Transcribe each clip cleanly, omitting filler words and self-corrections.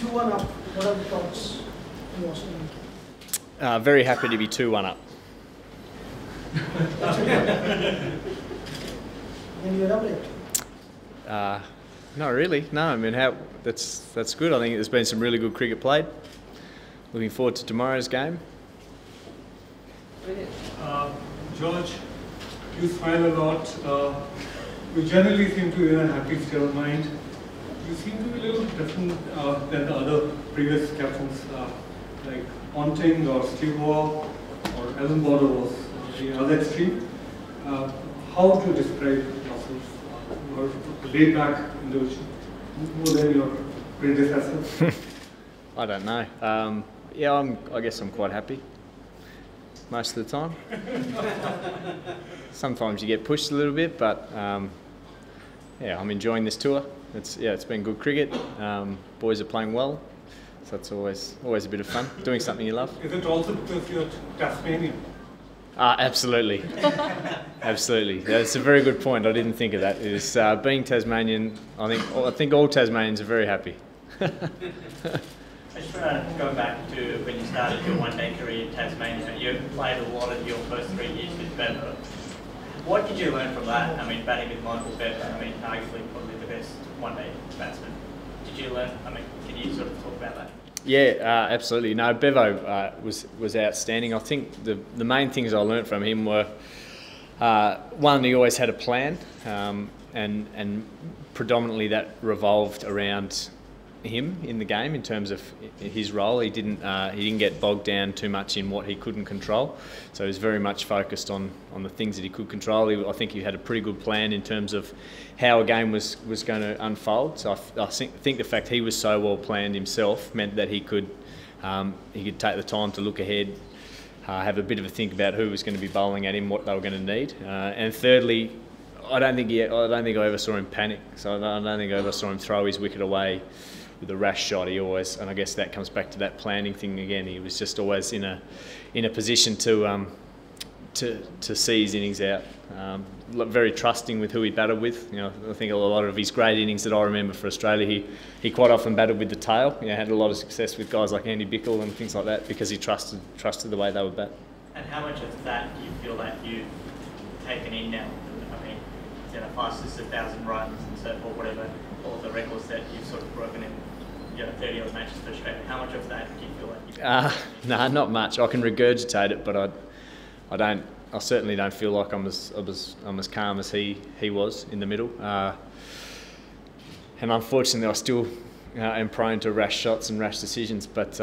2-1 up. What are the thoughts in Washington? Very happy to be 2-1 up. Can you elaborate? Not really. No, I mean that's good. I think there's been some really good cricket played. Looking forward to tomorrow's game. George, you smile a lot. You generally seem to be in a happy state of mind. You seem to be a little different than the other previous captains, like Ponting or Steve Waugh or Alan Border was the other extreme. How do you describe yourself? Or laid back individual, more than your predecessor? I don't know. Yeah, I guess I'm quite happy most of the time. Sometimes you get pushed a little bit, but yeah, I'm enjoying this tour. It's been good cricket. Boys are playing well, so it's always a bit of fun doing something you love. Is it also because you're Tasmanian? Absolutely, absolutely. That's a very good point. I didn't think of that. Is being Tasmanian, I think all Tasmanians are very happy. I just want to go back to when you started your one-day career in Tasmania. You played a lot of your first 3 years with Bevo. What did you learn from that? I mean, batting with Michael Bevo, I mean, arguably probably the best one-day batsman. Did you learn? I mean, can you sort of talk about that? Yeah, absolutely. No, Bevo was outstanding. I think the main things I learnt from him were one, he always had a plan, and predominantly that revolved around him in the game in terms of his role. He didn't get bogged down too much in what he couldn't control, so he was very much focused on the things that he could control. I think he had a pretty good plan in terms of how a game was going to unfold. So I think the fact he was so well planned himself meant that he could take the time to look ahead, have a bit of a think about who was going to be bowling at him, what they were going to need, and thirdly, I don't think I ever saw him panic. So I don't think I ever saw him throw his wicket away with a rash shot. He always, and I guess that comes back to that planning thing again. He was just always in a position to see his innings out. Very trusting with who he batted with. You know, I think a lot of his great innings that I remember for Australia, he quite often batted with the tail. You know, had a lot of success with guys like Andy Bickle and things like that because he trusted the way they would bat. And how much of that do you feel that you've taken in now? I mean, is it a fastest 1,000 runs and so forth, whatever, all the records that you've sort of broken in, 30 odd matches for Australia? How much of that do you feel like you've No, not much. I can regurgitate it, but I certainly don't feel like I'm as calm as he was in the middle. And unfortunately, I still am prone to rash shots and rash decisions. But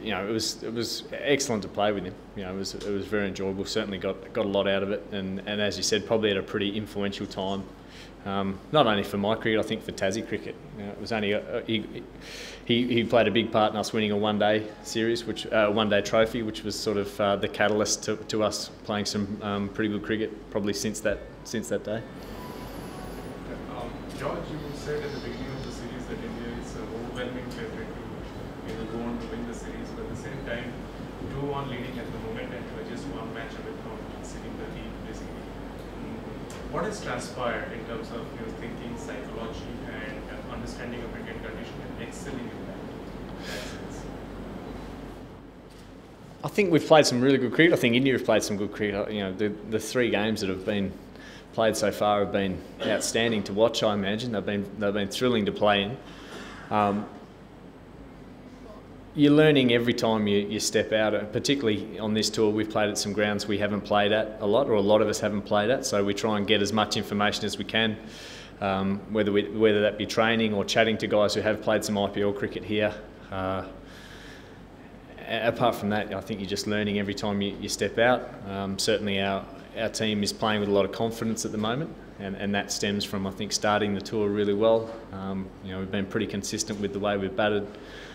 you know, it was excellent to play with him. You know, it was very enjoyable. Certainly got a lot out of it, and as you said, probably at a pretty influential time. Not only for my cricket, I think for Tassie cricket. You know, it was only he played a big part in us winning a one-day series, one-day trophy, which was sort of the catalyst to us playing some pretty good cricket, probably since that day. George, you said at the beginning of the series that India is an overwhelming favourite to go on to win the series, but at the same time, 2-1 leading at the moment, and you are just one match away from sitting the lead, basically. What has transpired in terms of your thinking, psychology, and understanding of Indian condition and excelling in that sense? I think we've played some really good cricket. I think India have played some good cricket. You know, the 3 games that have been played so far have been outstanding to watch. I imagine they've been thrilling to play in. You're learning every time you step out, particularly on this tour. We've played at some grounds we haven't played at a lot, or a lot of us haven't played at, so we try and get as much information as we can, whether that be training or chatting to guys who have played some IPL cricket here. Apart from that, I think you're just learning every time you step out. Certainly our team is playing with a lot of confidence at the moment, and that stems from, I think, starting the tour really well. You know, we've been pretty consistent with the way we've batted.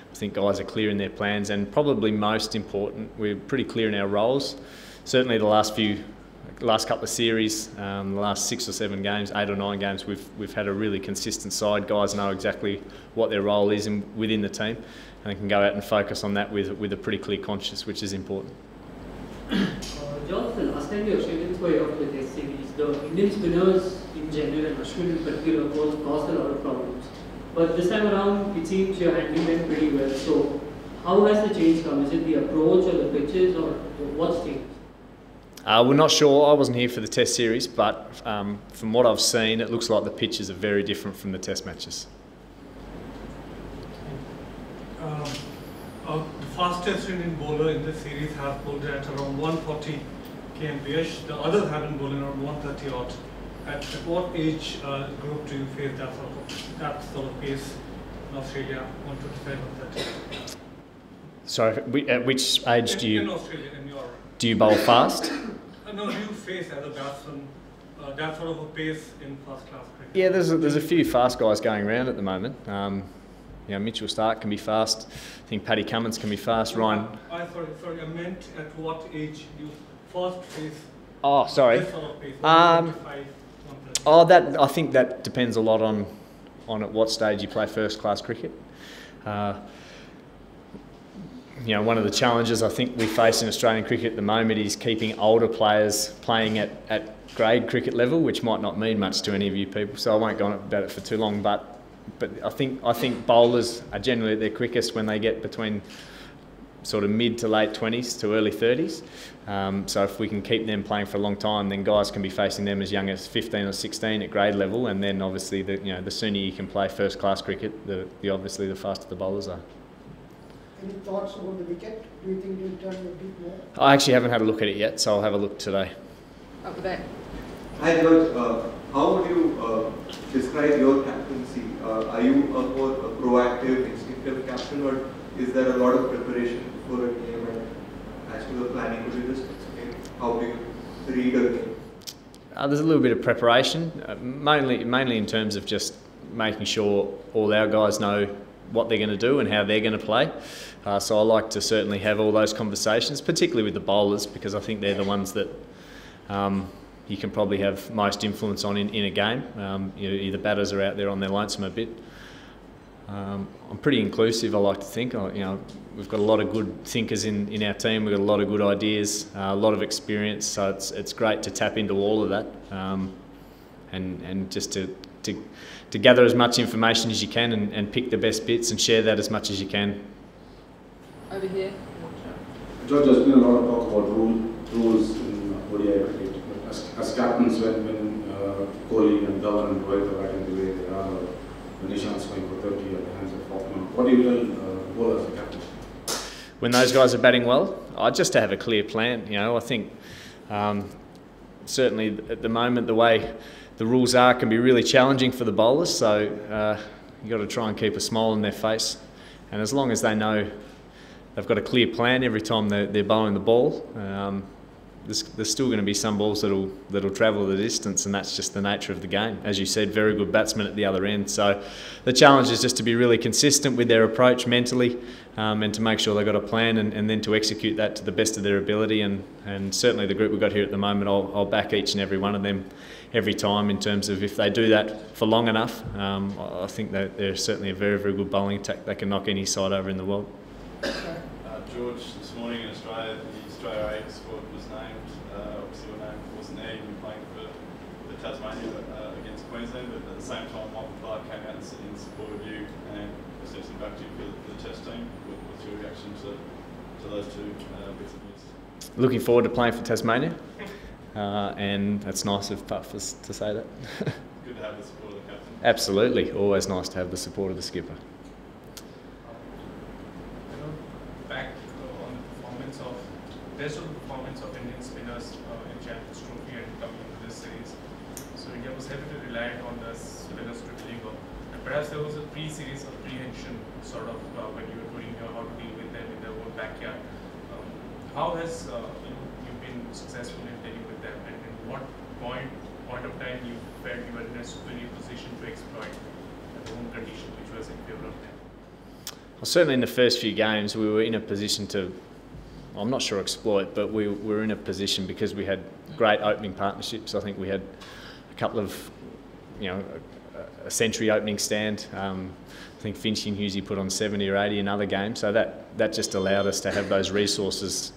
I think guys are clear in their plans, and probably most important, we're pretty clear in our roles. Certainly the last couple of series, the last 6 or 7 games, 8 or 9 games, we've had a really consistent side. Guys know exactly what their role is within the team, and they can go out and focus on that with a pretty clear conscience, which is important. George, the last time the Australians were out with this series, the Indian spinners in general and Ashwin in particular both caused a lot of problems. But this time around, it seems you're handling them pretty well. So, how has the change come? Is it the approach or the pitches or what's changed? We're not sure. I wasn't here for the Test series, but from what I've seen, it looks like the pitches are very different from the Test matches. The fastest Indian bowler in this series has bowled at around 140 kmph. The others have been bowling around 130 odd. At what age group do you face that sort of pace in Australia? 125, 130. Sorry, at which age in Australia, in your do you bowl fast? no, do you face as a batsman that sort of a pace in first class cricket? Yeah, there's a few fast guys going around at the moment. Mitchell Stark can be fast. I think Paddy Cummins can be fast. Ryan. Sorry. I meant at what age you first face. Oh, sorry. This sort of pace, 125, 130. I think that depends a lot on at what stage you play first class cricket. One of the challenges I think we face in Australian cricket at the moment is keeping older players playing at grade cricket level, which might not mean much to any of you people. So I won't go on about it for too long. But I think bowlers are generally at their quickest when they get between sort of mid to late 20s to early 30s. So if we can keep them playing for a long time, then guys can be facing them as young as 15 or 16 at grade level, and then obviously the sooner you can play first class cricket, obviously the faster the bowlers are. Any thoughts about the wicket? Do you think you'll turn a bit more? I actually haven't had a look at it yet, so I'll have a look today. Up there. Hi George, how would you describe your captaincy? Are you a more proactive, instinctive captain, or is there a lot of preparation before a game and as to the planning? Could you just explain how do you read a game? There's a little bit of preparation, mainly in terms of just making sure all our guys know what they're going to do and how they're going to play. So I like to certainly have all those conversations, particularly with the bowlers, because I think they're the ones that you can probably have most influence on in a game. Either batters are out there on their lonesome a bit. I'm pretty inclusive, I like to think. We've got a lot of good thinkers in our team. We've got a lot of good ideas, a lot of experience. So it's great to tap into all of that and just to gather as much information as you can and pick the best bits and share that as much as you can. Over here. George, there's been a lot of talk about rules in ODI cricket. As captains, when Kohli and Dhawan and Rohit are batting the way they are, when Nishant's going for 30 at the hands of Faulkner, what do you tell bowlers as a captain? When those guys are batting well, just to have a clear plan. I think certainly at the moment the way the rules are can be really challenging for the bowlers, so you've got to try and keep a smile on their face, and as long as they know they've got a clear plan every time they're bowling the ball, there's still going to be some balls that'll travel the distance, and that's just the nature of the game. As you said, very good batsmen at the other end, so the challenge is just to be really consistent with their approach mentally, and to make sure they've got a plan and then to execute that to the best of their ability, and certainly the group we've got here at the moment, I'll back each and every one of them every time in terms of if they do that for long enough, I think that they're certainly a very, very good bowling attack. They can knock any side over in the world. George, this morning in Australia, the Australia A squad was named. Obviously your name wasn't there, you were playing for the Tasmania against Queensland, but at the same time Michael Clark came out in support of you and essentially backed you for the Test team. What's your reaction to those two bits of news? Looking forward to playing for Tasmania, and it's nice of Puffers to say that. Good to have the support of the captain. Absolutely, always nice to have the support of the skipper. Back on the performance of Indian spinners in Champions Trophy and coming into this series. So India was heavily reliant on the spinners to deliver. And perhaps there was a pre-series apprehension sort of when you were doing how to deal with them in their own backyard. How has you've been successful in dealing with them, and in what point of time you felt you were in a superior position to exploit the home condition which was in favour of them? Well, certainly in the first few games we were in a position to, I'm not sure exploit, but we were in a position because we had great opening partnerships. I think we had a couple of, a century opening stand. I think Finchy and Hughesy put on 70 or 80 in other games, so that just allowed us to have those resources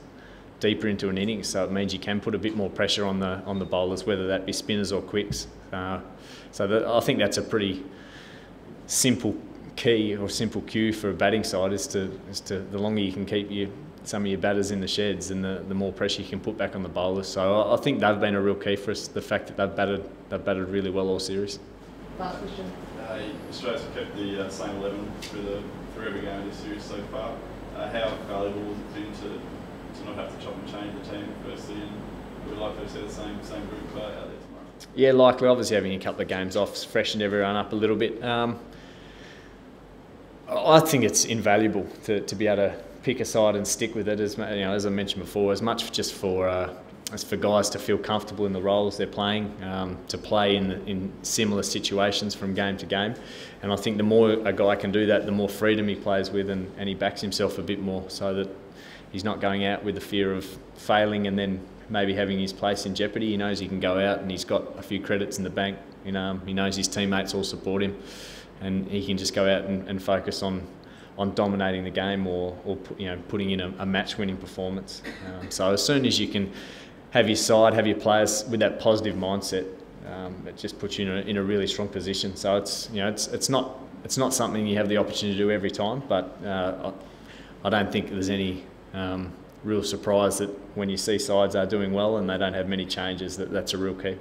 deeper into an innings. So it means you can put a bit more pressure on the bowlers, whether that be spinners or quicks. I think that's a pretty simple key or simple cue for a batting side is to the longer you can keep some of your batters in the sheds, and the more pressure you can put back on the bowlers. So I think they've been a real key for us. The fact that they've batted really well all series. Last question. Australia's kept the same 11 through every game of this series so far. How valuable has it been to not have to chop and change the team firstly, and we're likely to see the same group out there tomorrow? Yeah, likely. Obviously, having a couple of games off freshened everyone up a little bit. I think it's invaluable to be able to pick a side and stick with it. As I mentioned before, as much just as for guys to feel comfortable in the roles they're playing, to play in similar situations from game to game. And I think the more a guy can do that, the more freedom he plays with, and he backs himself a bit more, so that he's not going out with the fear of failing and then maybe having his place in jeopardy. He knows he can go out and he's got a few credits in the bank. He knows his teammates all support him, and he can just go out and focus on dominating the game or putting in a match-winning performance. So as soon as you can have your side, have your players with that positive mindset, it just puts you in a really strong position. So it's not something you have the opportunity to do every time, but I don't think there's any real surprise that when you see sides are doing well and they don't have many changes, that's a real key.